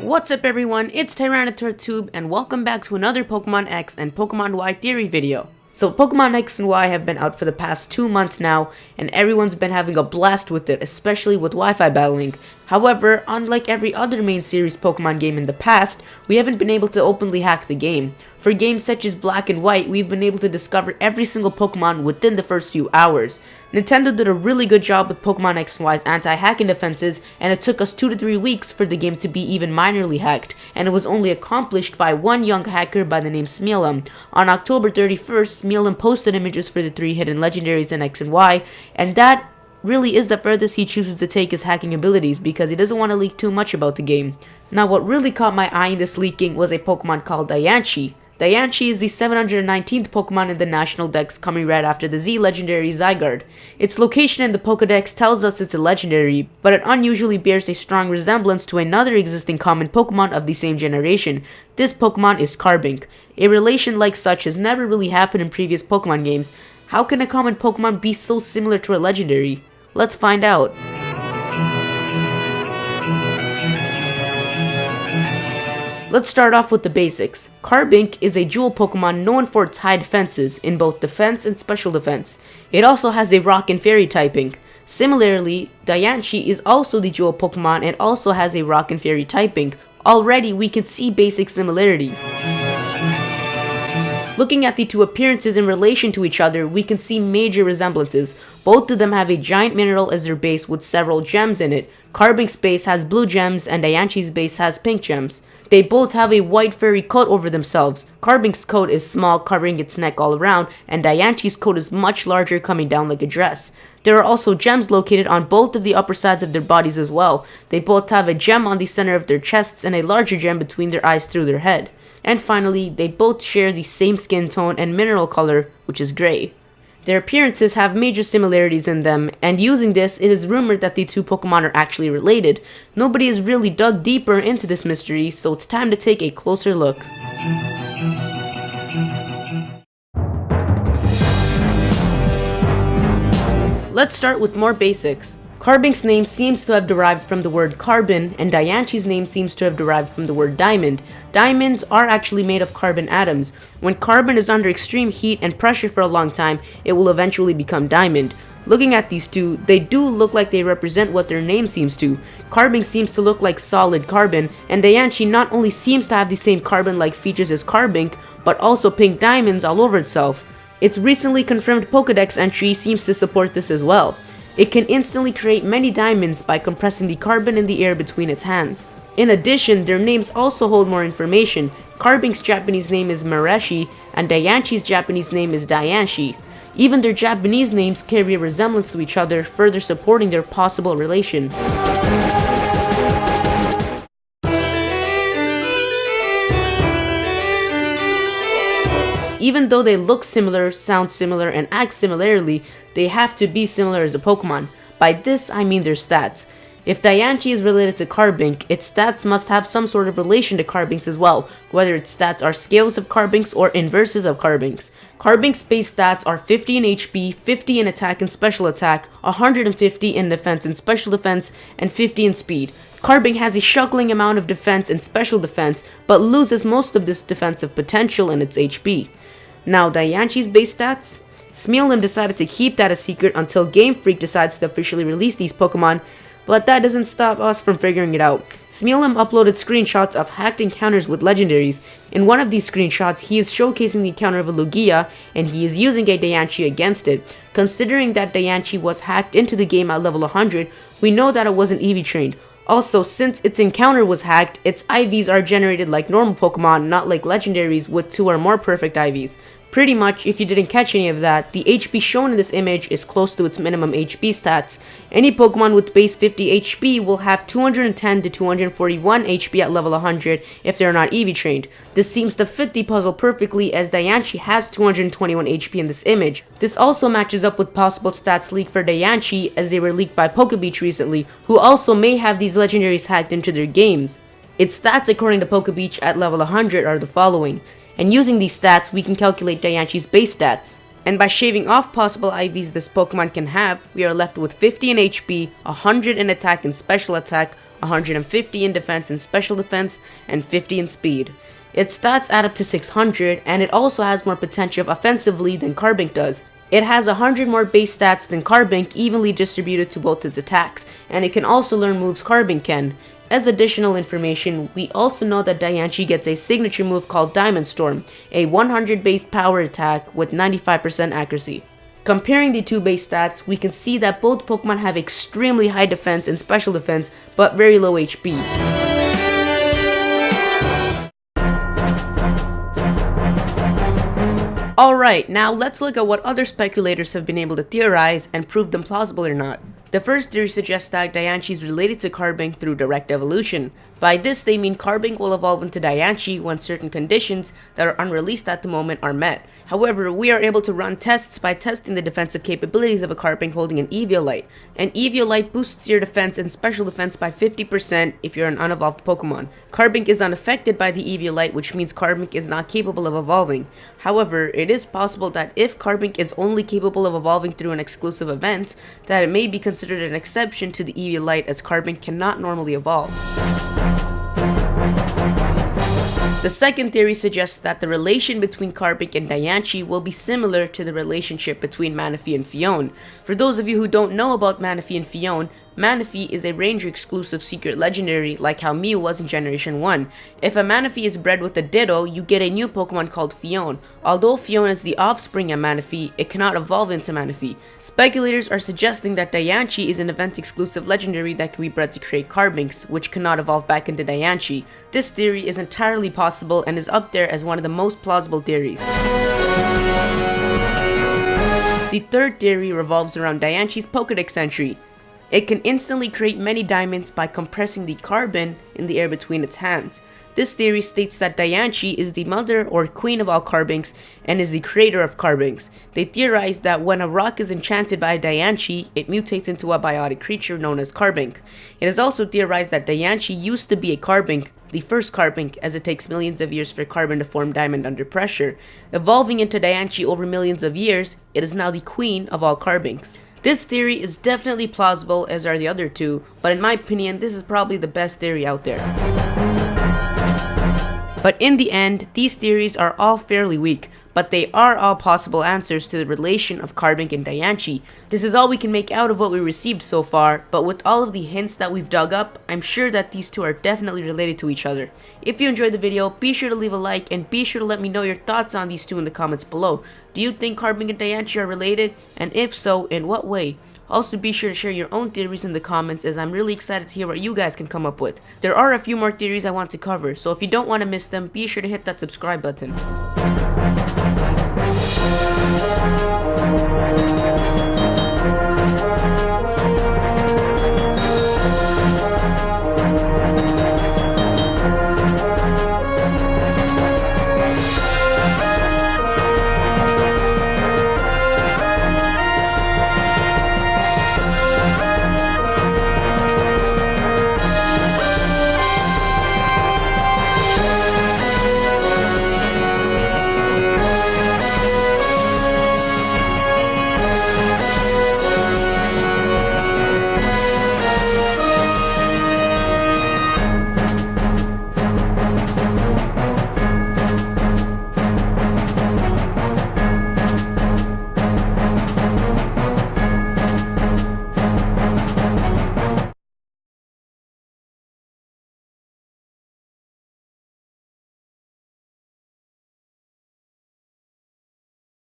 What's up everyone, it's Tyranitartube and welcome back to another Pokemon X and Pokemon Y theory video. So Pokemon X and Y have been out for the past 2 months now, and everyone's been having a blast with it, especially with Wi-Fi battling. However, unlike every other main series Pokemon game in the past, we haven't been able to openly hack the game. For games such as Black and White, we've been able to discover every single Pokemon within the first few hours. Nintendo did a really good job with Pokemon X and Y's anti-hacking defenses, and it took us 2 to 3 weeks for the game to be even minorly hacked, and it was only accomplished by one young hacker by the name Smealum. On October 31st, Smealum posted images for the 3 hidden legendaries in X and Y, and that really is the furthest he chooses to take his hacking abilities because he doesn't want to leak too much about the game. Now what really caught my eye in this leaking was a Pokemon called Diancie. Diancie is the 719th Pokemon in the National Dex, coming right after the Z legendary Zygarde. Its location in the Pokedex tells us it's a legendary, but it unusually bears a strong resemblance to another existing common Pokemon of the same generation. This Pokemon is Carbink. A relation like such has never really happened in previous Pokemon games. How can a common Pokemon be so similar to a legendary? Let's find out. Let's start off with the basics. Carbink is a jewel Pokemon known for its high defenses in both defense and special defense. It also has a rock and fairy typing. Similarly, Diancie is also the jewel Pokemon and also has a rock and fairy typing. Already we can see basic similarities. Looking at the two appearances in relation to each other, we can see major resemblances. Both of them have a giant mineral as their base with several gems in it. Carbink's base has blue gems and Diancie's base has pink gems. They both have a white furry coat over themselves. Carbink's coat is small, covering its neck all around, and Diancie's coat is much larger, coming down like a dress. There are also gems located on both of the upper sides of their bodies as well. They both have a gem on the center of their chests and a larger gem between their eyes through their head. And finally, they both share the same skin tone and mineral color, which is gray. Their appearances have major similarities in them, and using this, it is rumored that the two Pokemon are actually related. Nobody has really dug deeper into this mystery, so it's time to take a closer look. Let's start with more basics. Carbink's name seems to have derived from the word carbon, and Diancie's name seems to have derived from the word diamond. Diamonds are actually made of carbon atoms. When carbon is under extreme heat and pressure for a long time, it will eventually become diamond. Looking at these two, they do look like they represent what their name seems to. Carbink seems to look like solid carbon, and Diancie not only seems to have the same carbon-like features as Carbink, but also pink diamonds all over itself. Its recently confirmed Pokedex entry seems to support this as well. It can instantly create many diamonds by compressing the carbon in the air between its hands. In addition, their names also hold more information. Carbink's Japanese name is Mareshi, and Diancie's Japanese name is Diancie. Even their Japanese names carry a resemblance to each other, further supporting their possible relation. Even though they look similar, sound similar, and act similarly, they have to be similar as a Pokemon. By this, I mean their stats. If Diancie is related to Carbink, its stats must have some sort of relation to Carbink's as well, whether its stats are scales of Carbink's or inverses of Carbink's. Carbink's base stats are 50 in HP, 50 in attack and special attack, 150 in defense and special defense, and 50 in speed. Carbink has a shuckling amount of defense and special defense, but loses most of this defensive potential in its HP. Now, Diancie's base stats? Smealum decided to keep that a secret until Game Freak decides to officially release these Pokemon, but that doesn't stop us from figuring it out. Smealum uploaded screenshots of hacked encounters with legendaries. In one of these screenshots, he is showcasing the encounter of a Lugia, and he is using a Diancie against it. Considering that Diancie was hacked into the game at level 100, we know that it wasn't EV trained. Also, since its encounter was hacked, its IVs are generated like normal Pokemon, not like legendaries with 2 or more perfect IVs. Pretty much, if you didn't catch any of that, the HP shown in this image is close to its minimum HP stats. Any Pokemon with base 50 HP will have 210 to 241 HP at level 100 if they are not EV trained. This seems to fit the puzzle perfectly as Diancie has 221 HP in this image. This also matches up with possible stats leaked for Diancie as they were leaked by PokeBeach recently, who also may have these legendaries hacked into their games. Its stats according to PokeBeach at level 100 are the following. And using these stats, we can calculate Diancie's base stats. And by shaving off possible IVs this Pokemon can have, we are left with 50 in HP, 100 in attack and special attack, 150 in defense and special defense, and 50 in speed. Its stats add up to 600, and it also has more potential offensively than Carbink does. It has 100 more base stats than Carbink, evenly distributed to both its attacks, and it can also learn moves Carbink can. As additional information, we also know that Diancie gets a signature move called Diamond Storm, a 100 base power attack with 95% accuracy. Comparing the two base stats, we can see that both Pokemon have extremely high defense and special defense, but very low HP. Alright, now let's look at what other speculators have been able to theorize and prove them plausible or not. The first theory suggests that Diancie is related to Carbink through direct evolution. By this they mean Carbink will evolve into Diancie when certain conditions that are unreleased at the moment are met. However, we are able to run tests by testing the defensive capabilities of a Carbink holding an Eviolite. An Eviolite boosts your defense and special defense by 50% if you're an unevolved Pokemon. Carbink is unaffected by the Eviolite, which means Carbink is not capable of evolving. However, it is possible that if Carbink is only capable of evolving through an exclusive event, that it may be considered an exception to the Eviolite, as Carbink cannot normally evolve. The second theory suggests that the relation between Carbink and Diancie will be similar to the relationship between Manaphy and Phione. For those of you who don't know about Manaphy and Phione, Manaphy is a Ranger exclusive secret legendary like how Mew was in Generation 1. If a Manaphy is bred with a Ditto, you get a new Pokemon called Phione. Although Phione is the offspring of Manaphy, it cannot evolve into Manaphy. Speculators are suggesting that Diancie is an event exclusive legendary that can be bred to create Carbinks, which cannot evolve back into Diancie. This theory is entirely possible and is up there as one of the most plausible theories. The third theory revolves around Diancie's Pokedex entry. It can instantly create many diamonds by compressing the carbon in the air between its hands. This theory states that Diancie is the mother or queen of all Carbinks and is the creator of Carbinks. They theorize that when a rock is enchanted by a Diancie, it mutates into a biotic creature known as Carbink. It is also theorized that Diancie used to be a Carbink, the first Carbink, as it takes millions of years for carbon to form diamond under pressure. Evolving into Diancie over millions of years, it is now the queen of all Carbinks. This theory is definitely plausible, as are the other two, but in my opinion, this is probably the best theory out there. But in the end, these theories are all fairly weak, but they are all possible answers to the relation of Carbink and Diancie. This is all we can make out of what we received so far, but with all of the hints that we've dug up, I'm sure that these two are definitely related to each other. If you enjoyed the video, be sure to leave a like and be sure to let me know your thoughts on these two in the comments below. Do you think Carbink and Diancie are related? And if so, in what way? Also, be sure to share your own theories in the comments, as I'm really excited to hear what you guys can come up with. There are a few more theories I want to cover, so if you don't want to miss them, be sure to hit that subscribe button.